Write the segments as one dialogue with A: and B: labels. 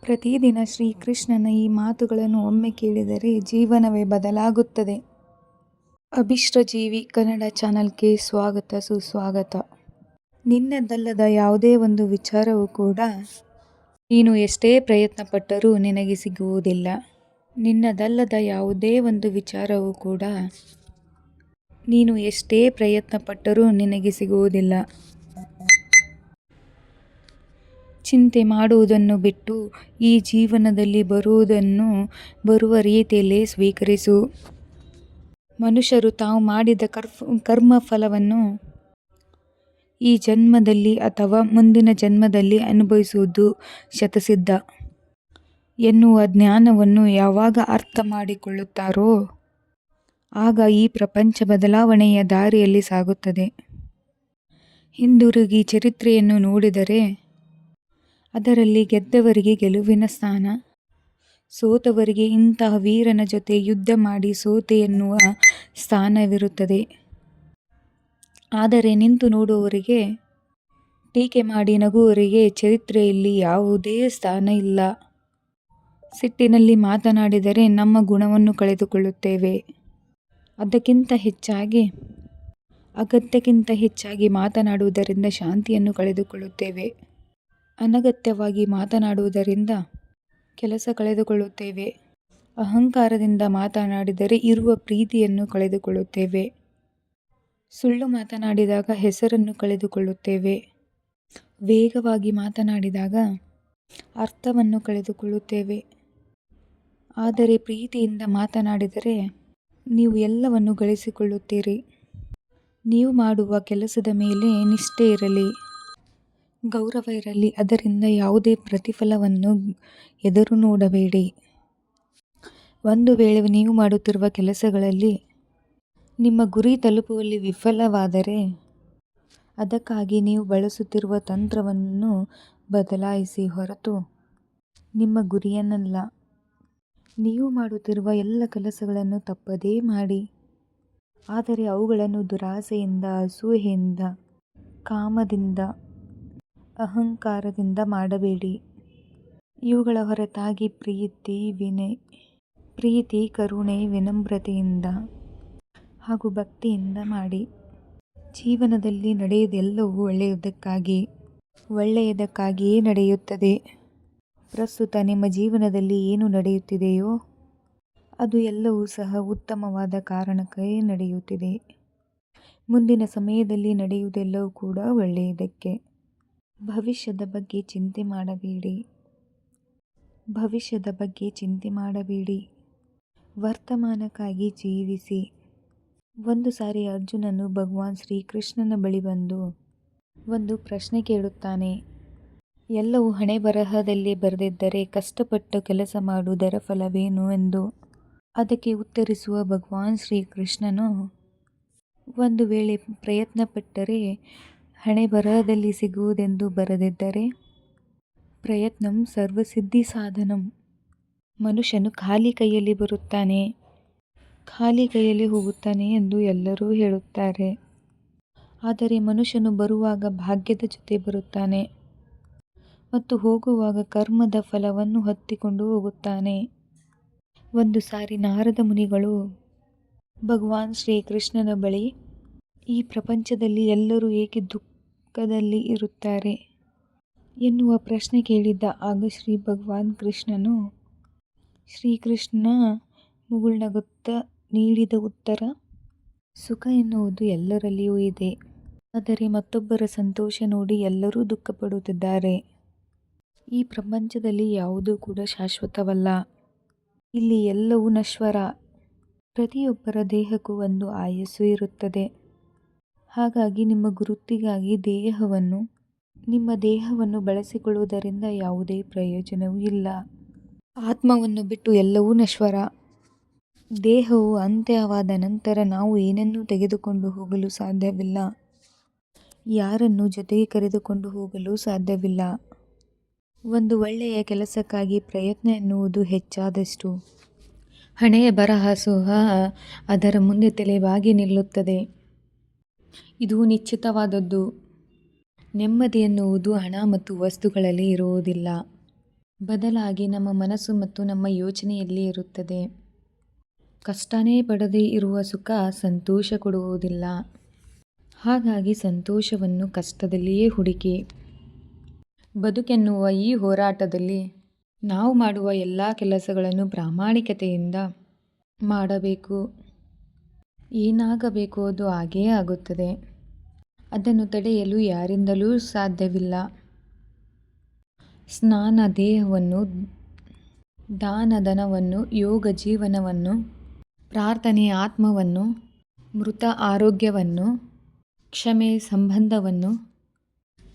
A: ಪ್ರತಿದಿನ ಶ್ರೀಕೃಷ್ಣನ ಈ ಮಾತುಗಳನ್ನು ಒಮ್ಮೆ ಕೇಳಿದರೆ ಜೀವನವೇ ಬದಲಾಗುತ್ತದೆ. ಅಭಿಷ್ಟಜೀವಿ ಕನ್ನಡ ಚಾನಲ್ಗೆ ಸ್ವಾಗತ ಸುಸ್ವಾಗತ. ನಿನ್ನದಲ್ಲದ ಯಾವುದೇ ಒಂದು ವಿಚಾರವೂ ಕೂಡ ನೀನು ಎಷ್ಟೇ ಪ್ರಯತ್ನ ಪಟ್ಟರೂ ನಿನಗೆ ಸಿಗುವುದಿಲ್ಲ. ನಿನ್ನದಲ್ಲದ ಯಾವುದೇ ಒಂದು ವಿಚಾರವೂ ಕೂಡ ನೀನು ಎಷ್ಟೇ ಪ್ರಯತ್ನ ಪಟ್ಟರೂ ನಿನಗೆ ಸಿಗುವುದಿಲ್ಲ. ಚಿಂತೆ ಮಾಡುವುದನ್ನು ಬಿಟ್ಟು ಈ ಜೀವನದಲ್ಲಿ ಬರುವುದನ್ನು ಬರುವ ರೀತಿಯಲ್ಲೇ ಸ್ವೀಕರಿಸು. ಮನುಷ್ಯರು ತಾವು ಮಾಡಿದ ಕರ್ಮಫಲವನ್ನು ಈ ಜನ್ಮದಲ್ಲಿ ಅಥವಾ ಮುಂದಿನ ಜನ್ಮದಲ್ಲಿ ಅನುಭವಿಸುವುದು ಶತಸಿದ್ಧ ಎನ್ನುವ ಜ್ಞಾನವನ್ನು ಯಾವಾಗ ಅರ್ಥ ಮಾಡಿಕೊಳ್ಳುತ್ತಾರೋ ಆಗ ಈ ಪ್ರಪಂಚ ಬದಲಾವಣೆಯ ದಾರಿಯಲ್ಲಿ ಸಾಗುತ್ತದೆ. ಹಿಂದಿರುಗಿ ಚರಿತ್ರೆಯನ್ನು ನೋಡಿದರೆ ಅದರಲ್ಲಿ ಗೆದ್ದವರಿಗೆ ಗೆಲುವಿನ ಸ್ಥಾನ, ಸೋತವರಿಗೆ ಇಂತಹ ವೀರನ ಜೊತೆ ಯುದ್ಧ ಮಾಡಿ ಸೋತೆ ಎನ್ನುವ ಸ್ಥಾನವಿರುತ್ತದೆ. ಆದರೆ ನಿಂತು ನೋಡುವವರಿಗೆ, ಟೀಕೆ ಮಾಡಿ ನಗುವವರಿಗೆ ಚರಿತ್ರೆಯಲ್ಲಿ ಯಾವುದೇ ಸ್ಥಾನ ಇಲ್ಲ. ಸಿಟ್ಟಿನಲ್ಲಿ ಮಾತನಾಡಿದರೆ ನಮ್ಮ ಗುಣವನ್ನು ಕಳೆದುಕೊಳ್ಳುತ್ತೇವೆ. ಅಗತ್ಯಕ್ಕಿಂತ ಹೆಚ್ಚಾಗಿ ಮಾತನಾಡುವುದರಿಂದ ಶಾಂತಿಯನ್ನು ಕಳೆದುಕೊಳ್ಳುತ್ತೇವೆ. ಅನಗತ್ಯವಾಗಿ ಮಾತನಾಡುವುದರಿಂದ ಕೆಲಸ ಕಳೆದುಕೊಳ್ಳುತ್ತೇವೆ. ಅಹಂಕಾರದಿಂದ ಮಾತನಾಡಿದರೆ ಇರುವ ಪ್ರೀತಿಯನ್ನು ಕಳೆದುಕೊಳ್ಳುತ್ತೇವೆ. ಸುಳ್ಳು ಮಾತನಾಡಿದಾಗ ಹೆಸರನ್ನು ಕಳೆದುಕೊಳ್ಳುತ್ತೇವೆ. ವೇಗವಾಗಿ ಮಾತನಾಡಿದಾಗ ಅರ್ಥವನ್ನು ಕಳೆದುಕೊಳ್ಳುತ್ತೇವೆ. ಆದರೆ ಪ್ರೀತಿಯಿಂದ ಮಾತನಾಡಿದರೆ ನೀವು ಎಲ್ಲವನ್ನು ಗಳಿಸಿಕೊಳ್ಳುತ್ತೀರಿ. ನೀವು ಮಾಡುವ ಕೆಲಸದ ಮೇಲೆ ನಿಷ್ಠೆ ಇರಲಿ, ಗೌರವ ಇರಲಿ. ಅದರಿಂದ ಯಾವುದೇ ಪ್ರತಿಫಲವನ್ನು ಎದುರು ನೋಡಬೇಡಿ. ಒಂದು ವೇಳೆ ನೀವು ಮಾಡುತ್ತಿರುವ ಕೆಲಸಗಳಲ್ಲಿ ನಿಮ್ಮ ಗುರಿ ತಲುಪುವಲ್ಲಿ ವಿಫಲವಾದರೆ ಅದಕ್ಕಾಗಿ ನೀವು ಬಳಸುತ್ತಿರುವ ತಂತ್ರವನ್ನು ಬದಲಾಯಿಸಿ ಹೊರತು ನಿಮ್ಮ ಗುರಿಯನ್ನಲ್ಲ. ನೀವು ಮಾಡುತ್ತಿರುವ ಎಲ್ಲ ಕೆಲಸಗಳನ್ನು ತಪ್ಪದೇ ಮಾಡಿ. ಆದರೆ ಅವುಗಳನ್ನು ದುರಾಸೆಯಿಂದ, ಅಸೂಯೆಯಿಂದ, ಕಾಮದಿಂದ, ಅಹಂಕಾರದಿಂದ ಮಾಡಬೇಡಿ. ಇವುಗಳ ಹೊರತಾಗಿ ಪ್ರೀತಿ, ಕರುಣೆ, ವಿನಮ್ರತೆಯಿಂದ ಹಾಗೂ ಭಕ್ತಿಯಿಂದ ಮಾಡಿ. ಜೀವನದಲ್ಲಿ ನಡೆಯುವುದೆಲ್ಲವೂ ಒಳ್ಳೆಯದಕ್ಕಾಗಿಯೇ ನಡೆಯುತ್ತದೆ. ಪ್ರಸ್ತುತ ನಿಮ್ಮ ಜೀವನದಲ್ಲಿ ಏನು ನಡೆಯುತ್ತಿದೆಯೋ ಅದು ಎಲ್ಲವೂ ಸಹ ಉತ್ತಮವಾದ ಕಾರಣಕ್ಕೆ ನಡೆಯುತ್ತಿದೆ. ಮುಂದಿನ ಸಮಯದಲ್ಲಿ ನಡೆಯುವುದೆಲ್ಲವೂ ಕೂಡ ಒಳ್ಳೆಯದಕ್ಕೆ. ಭವಿಷ್ಯದ ಬಗ್ಗೆ ಚಿಂತೆ ಮಾಡಬೇಡಿ. ವರ್ತಮಾನಕ್ಕಾಗಿ ಜೀವಿಸಿ. ಒಂದು ಸಾರಿ ಅರ್ಜುನನು ಭಗವಾನ್ ಶ್ರೀಕೃಷ್ಣನ ಬಳಿ ಬಂದು ಒಂದು ಪ್ರಶ್ನೆ ಕೇಳುತ್ತಾನೆ. ಎಲ್ಲವೂ ಹಣೆಬರಹದಲ್ಲಿ ಬರೆದಿದ್ದರೆ ಕಷ್ಟಪಟ್ಟು ಕೆಲಸ ಮಾಡುವುದರ ಫಲವೇನು ಎಂದು. ಅದಕ್ಕೆ ಉತ್ತರಿಸುವ ಭಗವಾನ್ ಶ್ರೀಕೃಷ್ಣನು, ಒಂದು ವೇಳೆ ಪ್ರಯತ್ನಪಟ್ಟರೆ ಹಣೆಬರಹದಲ್ಲಿ ಸಿಗುವುದೆಂದು ಬರೆದಿದ್ದರೆ ಪ್ರಯತ್ನಂ ಸರ್ವಸಿದ್ಧಿ ಸಾಧನಂ. ಮನುಷ್ಯನು ಖಾಲಿ ಕೈಯಲ್ಲಿ ಬರುತ್ತಾನೆ, ಖಾಲಿ ಕೈಯಲ್ಲಿ ಹೋಗುತ್ತಾನೆ ಎಂದು ಎಲ್ಲರೂ ಹೇಳುತ್ತಾರೆ. ಆದರೆ ಮನುಷ್ಯನು ಬರುವಾಗ ಭಾಗ್ಯದ ಜೊತೆ ಬರುತ್ತಾನೆ ಮತ್ತು ಹೋಗುವಾಗ ಕರ್ಮದ ಫಲವನ್ನು ಹೊತ್ತುಕೊಂಡು ಹೋಗುತ್ತಾನೆ. ಒಂದು ಸಾರಿ ನಾರದ ಮುನಿಗಳು ಭಗವಾನ್ ಶ್ರೀಕೃಷ್ಣನ ಬಳಿ ಈ ಪ್ರಪಂಚದಲ್ಲಿ ಎಲ್ಲರೂ ಏಕೆ ದುಃಖದಲ್ಲಿ ಇರುತ್ತಾರೆ ಎನ್ನುವ ಪ್ರಶ್ನೆ ಕೇಳಿದ್ದ. ಆಗ ಭಗವಾನ್ ಶ್ರೀಕೃಷ್ಣ ಮುಗುಳ್ನಗುತ್ತಾ ನೀಡಿದ ಉತ್ತರ, ಸುಖ ಎನ್ನುವುದು ಎಲ್ಲರಲ್ಲಿಯೂ ಇದೆ. ಆದರೆ ಮತ್ತೊಬ್ಬರ ಸಂತೋಷ ನೋಡಿ ಎಲ್ಲರೂ ದುಃಖಪಡುತ್ತಿದ್ದಾರೆ. ಈ ಪ್ರಪಂಚದಲ್ಲಿ ಯಾವುದೂ ಕೂಡ ಶಾಶ್ವತವಲ್ಲ. ಇಲ್ಲಿ ಎಲ್ಲವೂ ನಶ್ವರ. ಪ್ರತಿಯೊಬ್ಬರ ದೇಹಕ್ಕೂ ಒಂದು ಆಯಸ್ಸು ಇರುತ್ತದೆ. ಹಾಗಾಗಿ ನಿಮ್ಮ ಗುರುತಿಗಾಗಿ ನಿಮ್ಮ ದೇಹವನ್ನು ಬಳಸಿಕೊಳ್ಳುವುದರಿಂದ ಯಾವುದೇ ಪ್ರಯೋಜನವೂ ಇಲ್ಲ. ಆತ್ಮವನ್ನು ಬಿಟ್ಟು ಎಲ್ಲವೂ ನಶ್ವರ. ದೇಹವು ಅಂತ್ಯವಾದ ನಂತರ ನಾವು ಏನನ್ನೂ ತೆಗೆದುಕೊಂಡು ಹೋಗಲು ಸಾಧ್ಯವಿಲ್ಲ. ಯಾರನ್ನೂ ಜೊತೆಗೆ ಕರೆದುಕೊಂಡು ಹೋಗಲು ಸಾಧ್ಯವಿಲ್ಲ. ಒಂದು ಒಳ್ಳೆಯ ಕೆಲಸಕ್ಕಾಗಿ ಪ್ರಯತ್ನ ಎನ್ನುವುದು ಹೆಚ್ಚಾದಷ್ಟು ಹಣೆಯ ಬರಹ ಸಹ ಅದರ ಮುಂದೆ ತಲೆಬಾಗಿ ನಿಲ್ಲುತ್ತದೆ. ಇದು ನಿಶ್ಚಿತವಾದದ್ದು. ನೆಮ್ಮದಿ ಎನ್ನುವುದು ಹಣ ಮತ್ತು ವಸ್ತುಗಳಲ್ಲಿ ಇರುವುದಿಲ್ಲ. ಬದಲಾಗಿ ನಮ್ಮ ಮನಸ್ಸು ಮತ್ತು ನಮ್ಮ ಯೋಚನೆಯಲ್ಲಿ ಇರುತ್ತದೆ. ಕಷ್ಟನೇ ಪಡದೇ ಇರುವ ಸುಖ ಸಂತೋಷ ಕೊಡುವುದಿಲ್ಲ. ಹಾಗಾಗಿ ಸಂತೋಷವನ್ನು ಕಷ್ಟದಲ್ಲಿಯೇ ಹುಡುಕಿ. ಬದುಕೆನ್ನುವ ಈ ಹೋರಾಟದಲ್ಲಿ ನಾವು ಮಾಡುವ ಎಲ್ಲ ಕೆಲಸಗಳನ್ನು ಪ್ರಾಮಾಣಿಕತೆಯಿಂದ ಮಾಡಬೇಕು. ಏನಾಗಬೇಕು ಅದು ಹಾಗೇ ಆಗುತ್ತದೆ. ಅದನ್ನು ತಡೆಯಲು ಯಾರಿಂದಲೂ ಸಾಧ್ಯವಿಲ್ಲ. ಸ್ನಾನ ದೇಹವನ್ನು, ದಾನ ಧನವನ್ನು, ಯೋಗ ಜೀವನವನ್ನು, ಪ್ರಾರ್ಥನೆ ಆತ್ಮವನ್ನು, ಮೃತ ಆರೋಗ್ಯವನ್ನು, ಕ್ಷಮೆ ಸಂಬಂಧವನ್ನು,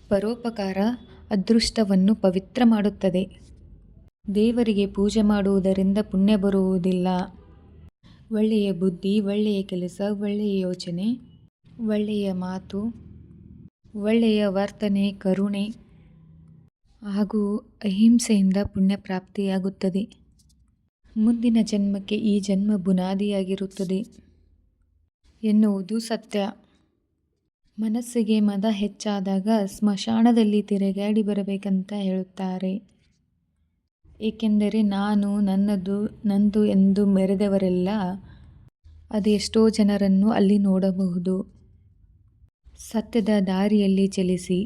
A: ಪರೋಪಕಾರ ಅದೃಷ್ಟವನ್ನು ಪವಿತ್ರ ಮಾಡುತ್ತದೆ. ದೇವರಿಗೆ ಪೂಜೆ ಮಾಡುವುದರಿಂದ ಪುಣ್ಯ ಬರುವುದಿಲ್ಲ. ಒಳ್ಳೆಯ ಬುದ್ಧಿ, ಒಳ್ಳೆಯ ಕೆಲಸ, ಒಳ್ಳೆಯ ಯೋಚನೆ, ಒಳ್ಳೆಯ ಮಾತು, ಒಳ್ಳೆಯ ವರ್ತನೆ, ಕರುಣೆ ಹಾಗೂ ಅಹಿಂಸೆಯಿಂದ ಪುಣ್ಯ ಪ್ರಾಪ್ತಿಯಾಗುತ್ತದೆ. ಮುಂದಿನ ಜನ್ಮಕ್ಕೆ ಈ ಜನ್ಮ ಬುನಾದಿಯಾಗಿರುತ್ತದೆ ಎನ್ನುವುದು ಸತ್ಯ. ಮನಸ್ಸಿಗೆ ಮದ ಹೆಚ್ಚಾದಾಗ ಸ್ಮಶಾನದಲ್ಲಿ ತಿರುಗಾಡಿ ಬರಬೇಕಂತ ಹೇಳುತ್ತಾರೆ. ಏಕೆಂದರೆ ನಾನು, ನನ್ನದು, ನಂದು ಎಂದು ಮೆರೆದವರೆಲ್ಲ ಅದೆಷ್ಟೋ ಜನರನ್ನು ಅಲ್ಲಿ ನೋಡಬಹುದು. ಸತ್ಯದ ದಾರಿಯಲ್ಲಿ ಚಲಿಸಿ.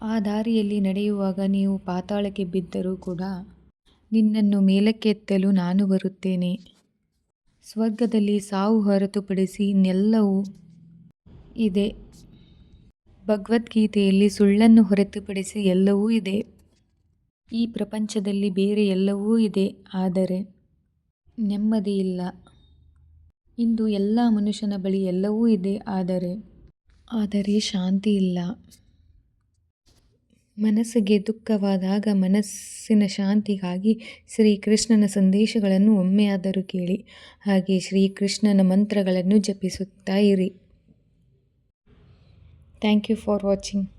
A: ಆ ದಾರಿಯಲ್ಲಿ ನಡೆಯುವಾಗ ನೀವು ಪಾತಾಳಕ್ಕೆ ಬಿದ್ದರೂ ಕೂಡ ನಿನ್ನನ್ನು ಮೇಲಕ್ಕೆ ಎತ್ತಲು ನಾನು ಬರುತ್ತೇನೆ. ಸ್ವರ್ಗದಲ್ಲಿ ಸಾವು ಹೊರತುಪಡಿಸಿ ಇನ್ನೆಲ್ಲವೂ ಇದೆ. ಭಗವದ್ಗೀತೆಯಲ್ಲಿ ಸುಳ್ಳನ್ನು ಹೊರತುಪಡಿಸಿ ಎಲ್ಲವೂ ಇದೆ. ಈ ಪ್ರಪಂಚದಲ್ಲಿ ಬೇರೆ ಎಲ್ಲವೂ ಇದೆ, ಆದರೆ ನೆಮ್ಮದಿ ಇಲ್ಲ. ಇಂದು ಎಲ್ಲ ಮನುಷ್ಯನ ಬಳಿ ಎಲ್ಲವೂ ಇದೆ, ಆದರೆ ಶಾಂತಿ ಇಲ್ಲ. ಮನಸ್ಸಿಗೆ ದುಃಖವಾದಾಗ ಮನಸ್ಸಿನ ಶಾಂತಿಗಾಗಿ ಶ್ರೀಕೃಷ್ಣನ ಸಂದೇಶಗಳನ್ನು ಒಮ್ಮೆಯಾದರೂ ಕೇಳಿ. ಹಾಗೆ ಶ್ರೀಕೃಷ್ಣನ ಮಂತ್ರಗಳನ್ನು ಜಪಿಸುತ್ತಾ ಇರಿ. Thank you for watching.